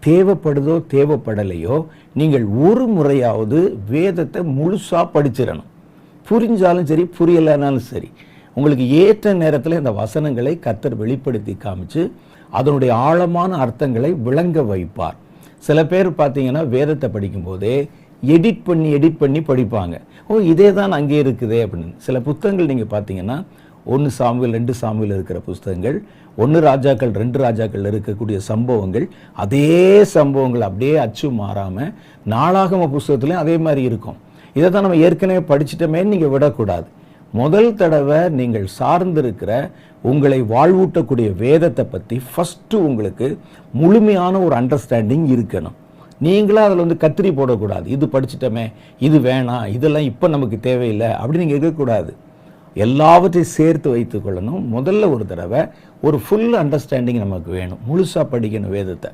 தேவைப்படுதோ தேவைப்படலையோ நீங்கள் ஒரு முறையாவது வேதத்தை முழுசாக படிச்சிடணும். புரிஞ்சாலும் சரி புரியலைனாலும் சரி, உங்களுக்கு ஏற்ற நேரத்தில் இந்த வசனங்களை கர்த்தர் வெளிப்படுத்தி காமிச்சு அதனுடைய ஆழமான அர்த்தங்களை விளங்க வைப்பார். சில பேர் பார்த்தீங்கன்னா வேதத்தை படிக்கும்போதே எடிட் பண்ணி படிப்பாங்க. இதே தான் அங்கே இருக்குதே அப்படின்னு. சில புத்தகங்கள் நீங்கள் பார்த்தீங்கன்னா 1 சாமுவேல் 2 சாமுவேல் இருக்கிற புஸ்தகங்கள், 1 ராஜாக்கள் 2 ராஜாக்கள் இருக்கக்கூடிய சம்பவங்கள், அதே சம்பவங்கள் அப்படியே அச்சு மாறாமல் நாளாகம புஸ்தகத்துலையும் அதே மாதிரி இருக்கும். இதை தான் நம்ம ஏற்கனவே படிச்சிட்டோமே நீங்கள் விடக்கூடாது. முதல் தடவை நீங்கள் சார்ந்திருக்கிற உங்களை வாழ்வூட்டக்கூடிய வேதத்தை பற்றி ஃபஸ்ட்டு உங்களுக்கு முழுமையான ஒரு அண்டர்ஸ்டாண்டிங் இருக்கணும். நீங்களாக அதில் கத்திரி போடக்கூடாது. இது படிச்சிட்டோமே, இது வேணாம், இதெல்லாம் இப்போ நமக்கு தேவையில்லை அப்படின்னு நீங்கள் இருக்கக்கூடாது. எல்லாவற்றையும் சேர்த்து வைத்து கொள்ளணும். முதல்ல ஒரு தடவை ஒரு ஃபுல் அண்டர்ஸ்டாண்டிங் நமக்கு வேணும். முழுசாக படிக்கணும் வேதத்தை.